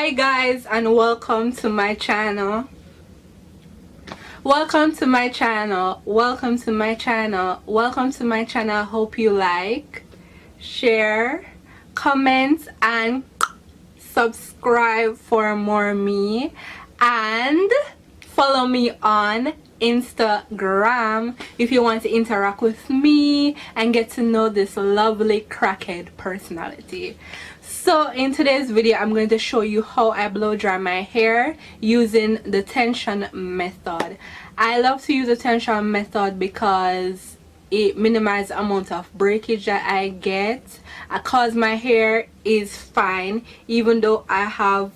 Hi guys, and welcome to my channel. Welcome to my channel. Welcome to my channel. Welcome to my channel. Hope you like, share, comment, and subscribe for more me, and follow me on Instagram if you want to interact with me and get to know this lovely crackhead personality. So in today's video, I'm going to show you how I blow dry my hair using the tension method. I love to use the tension method because it minimizes the amount of breakage that I get, cause my hair is fine even though I have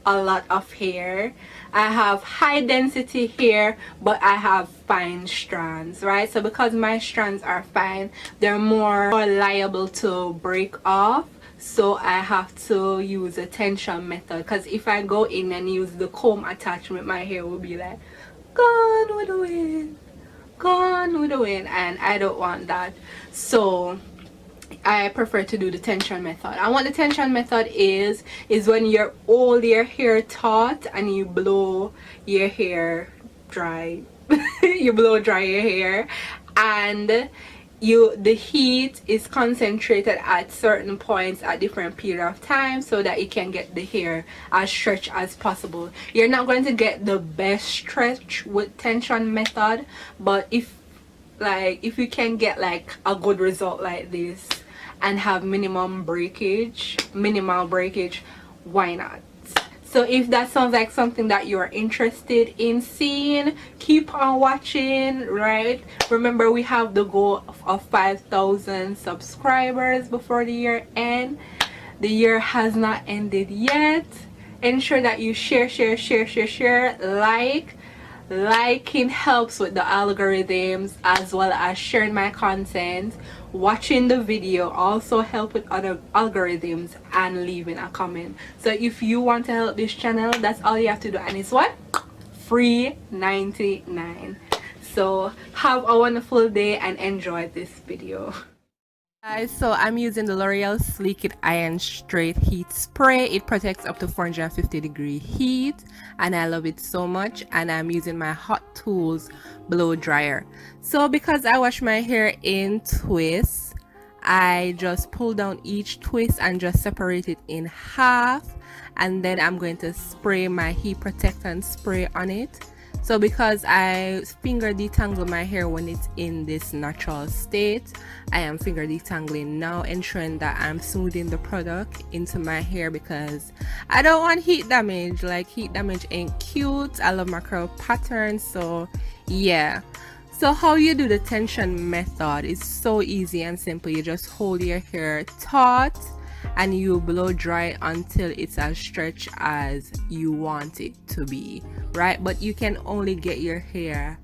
a lot of hair. I have high density hair, but I have fine strands, right? So because my strands are fine, they're more liable to break off. So I have to use a tension method, because if I go in and use the comb attachment, my hair will be like gone with the wind, gone with the wind, and I don't want that. So I prefer to do the tension method. And what the tension method is when you're all your hair taut and you blow your hair dry. You blow dry your hair, and the heat is concentrated at certain points at different period of time, so that you can get the hair as stretched as possible. You're not going to get the best stretch with tension method, but if you can get like a good result like this and have minimal breakage, why not? So if that sounds like something that you're interested in seeing, keep on watching, right? Remember, we have the goal of 5,000 subscribers before the year end. The year has not ended yet. Ensure that you share, liking helps with the algorithms, as well as sharing my content. Watching the video also help with other algorithms, and leaving a comment. So if you want to help this channel, that's all you have to do, and it's what? Free 99. So have a wonderful day and enjoy this video. Guys, so I'm using the L'Oreal Sleek It Iron Straight Heat Spray. It protects up to 450-degree heat, and I love it so much. And I'm using my Hot Tools blow dryer. So because I wash my hair in twists, I just pull down each twist and just separate it in half, and then I'm going to spray my heat protectant spray on it. So because I finger detangle my hair when it's in this natural state, I am finger detangling now, ensuring that I'm smoothing the product into my hair, because I don't want heat damage. Like, heat damage ain't cute. I love my curl pattern. So yeah. So how you do the tension method is so easy and simple. You just hold your hair taut and you blow dry until it's as stretched as you want it to be, right? But you can only get your hair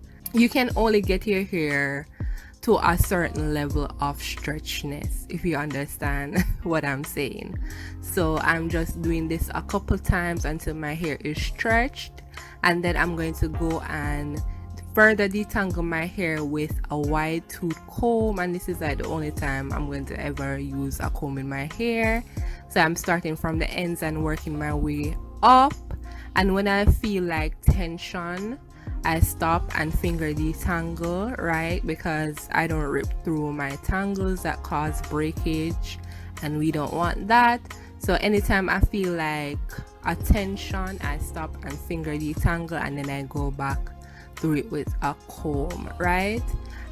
to a certain level of stretchiness, if you understand what I'm saying. So I'm just doing this a couple times until my hair is stretched, and then I'm going to go and further detangle my hair with a wide tooth comb. And this is like the only time I'm going to ever use a comb in my hair. So I'm starting from the ends and working my way up, and when I feel like tension, I stop and finger detangle, right? Because I don't rip through my tangles that cause breakage, and we don't want that. So anytime I feel like a tension, I stop and finger detangle, and then I go back through it with a comb, right?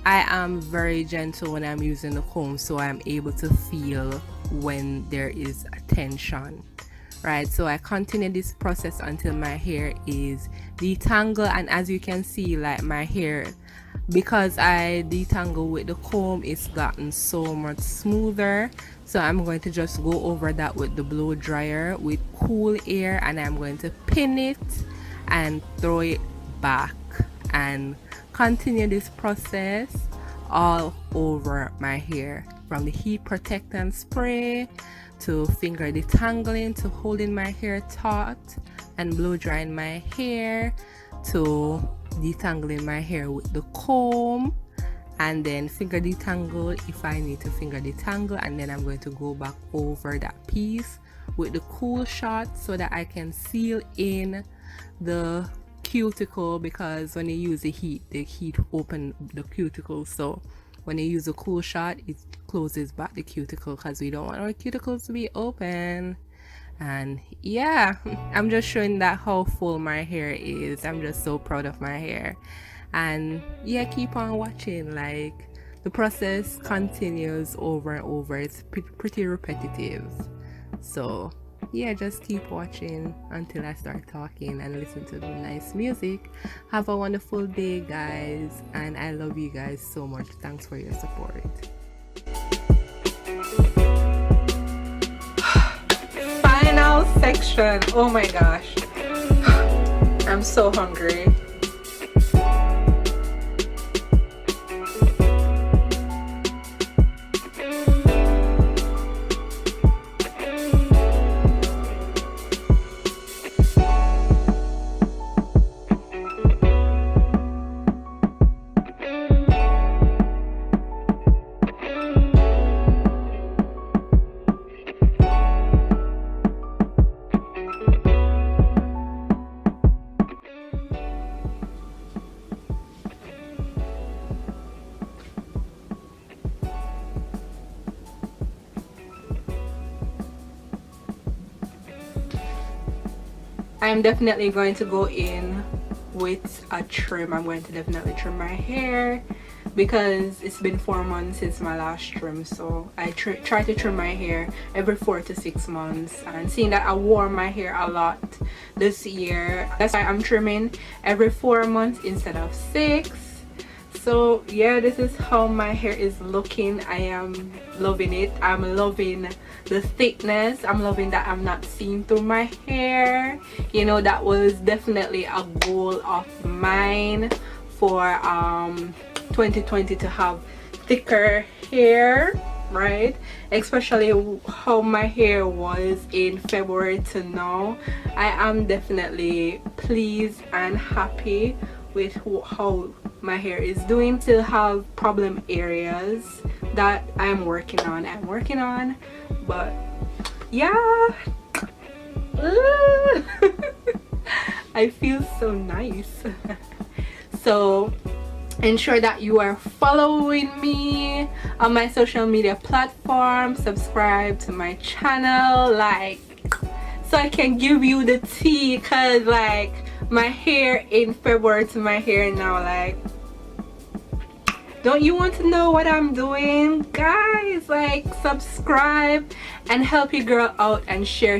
I am very gentle when I'm using the comb, so I'm able to feel when there is a tension, right? So I continue this process until my hair is detangled, and as you can see, like, my hair, because I detangle with the comb, it's gotten so much smoother. So I'm going to just go over that with the blow dryer with cool air, and I'm going to pin it and throw it back, and continue this process all over my hair, from the heat protectant spray to finger detangling to holding my hair taut and blow drying my hair to detangling my hair with the comb, and then finger detangle if I need to finger detangle, and then I'm going to go back over that piece with the cool shot so that I can seal in the cuticle, because when you use the heat open the cuticle, so when you use a cool shot it closes back the cuticle because we don't want our cuticles to be open. And yeah, I'm just showing that how full my hair is. I'm just so proud of my hair. And yeah, keep on watching, like the process continues over and over. It's pretty repetitive, so yeah, just keep watching until I start talking and listen to the nice music. Have a wonderful day, guys, and I love you guys so much. Thanks for your support. Final section. Oh my gosh, I'm so hungry. I'm definitely going to go in with a trim. I'm going to definitely trim my hair because it's been 4 months since my last trim, so I try to trim my hair every 4 to 6 months, and seeing that I wore my hair a lot this year, that's why I'm trimming every 4 months instead of 6. So yeah, this is how my hair is looking. I am loving it. I'm loving the thickness. I'm loving that I'm not seeing through my hair. You know, that was definitely a goal of mine for 2020, to have thicker hair, right? Especially how my hair was in February to now. I am definitely pleased and happy with how my hair is doing. Still have problem areas that I'm working on, but yeah. I feel so nice. So ensure that you are following me on my social media platforms, subscribe to my channel, like, so I can give you the tea, because like my hair in February to my hair now, like, don't you want to know what I'm doing, guys? Like, subscribe and help your girl out, and share.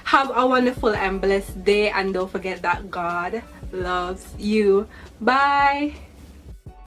Have a wonderful and blessed day, and don't forget that God loves you. Bye.